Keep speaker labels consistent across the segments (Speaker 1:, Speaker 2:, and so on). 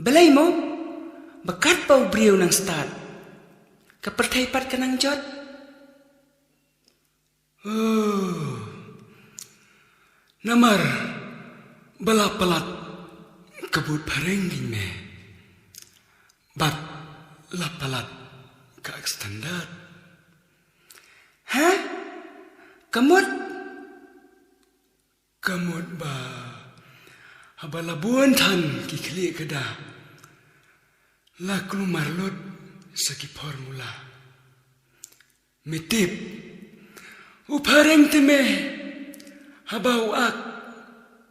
Speaker 1: Balay mo, bakat pa ubriyaw ng start. Kapertaypat ka ng jot.
Speaker 2: Namar, balapalat, kabut parengging me. Bat, lapalat, kaak standar.
Speaker 1: Ha? Kamot?
Speaker 2: Kamut ba, habalabuan tan kikli kada. Laklu marlot sa formula. Mitip, upareng teme, haba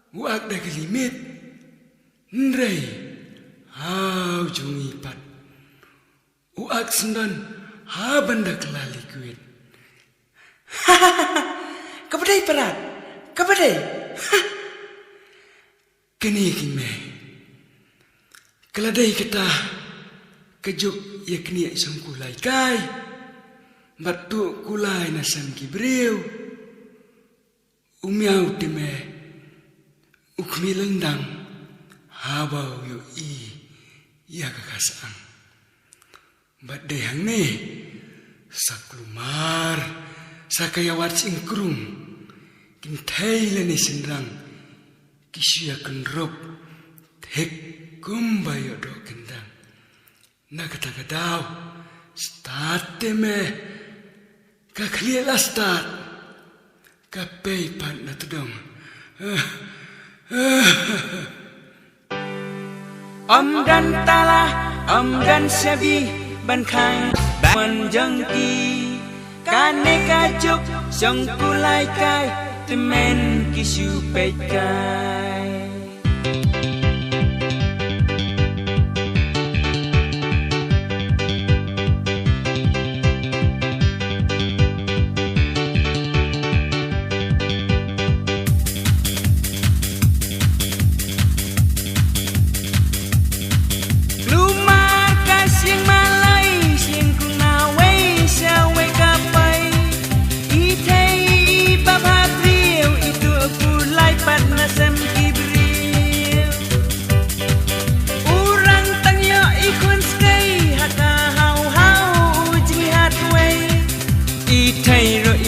Speaker 2: uak dagalimit. Nrei, haw jungipat. Uak sendan, haban daklalikwit.
Speaker 1: Kapaday parat? Kapaday?
Speaker 2: Kaniking me. Kaladay kita, kajuk yakni isang kulay kay. Batu kulay na sang kibriw. Umiyaw time, ukmilandang, habaw yu kakasang. Bat dayang ne, sa klumar, sa kayawat singkrung, kintay ni sinrang, kisya kenrop, tek kumbayo do kendang. Nakatagadaw, start me, kakliela start, kapay pan na tudong.
Speaker 1: Dan talah, dan sabi, ban khang, ban jengki. Kane kajuk, song kulay kay, temen kisu pekay.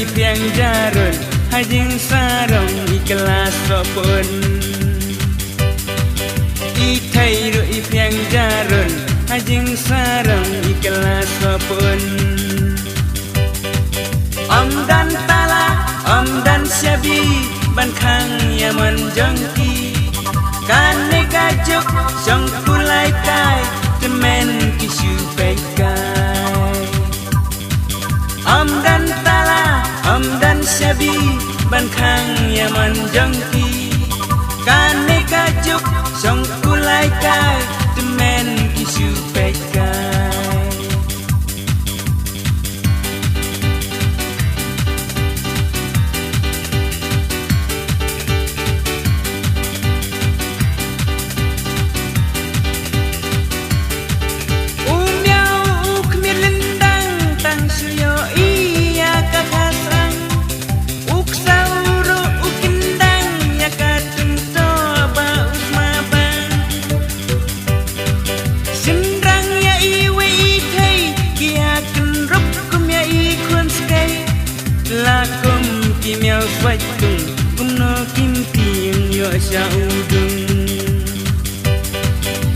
Speaker 1: Ipiang jarun hajing sarong ikhlas sopun. Itairu ipiang jarun hajing sarong ikhlas sopun. Dan tala, dan syabi ban khang yaman jengki. Kane kajuk song kulay kai temen kisu pekai. Dan tala, dan syabi ban khang yaman jengki. Kane kajuk song kulay kai temen kisu pekai. Miao swai tung kumno kim tiang yo sha udung.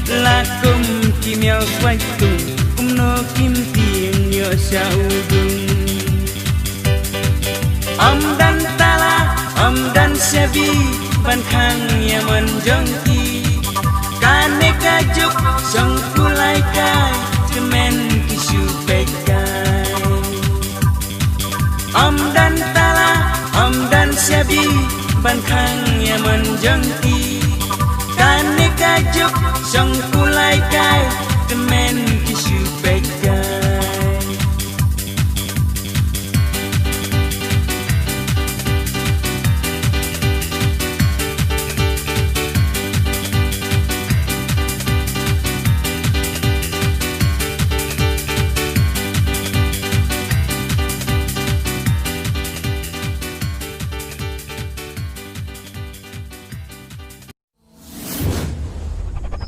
Speaker 1: Lakum ki miao swai tung kumno kim tiang yo sha udung. Dan tala, dan syabi ban khang yaman jengki. Kane kajuk song kulay kai temen kisu pekai. Dan tala, dan syabi ban khang yaman jengki. Kane kajuk song kulay kai temen kisu pekai.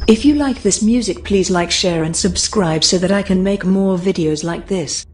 Speaker 3: If you like this music, please like, share and subscribe so that I can make more videos like this.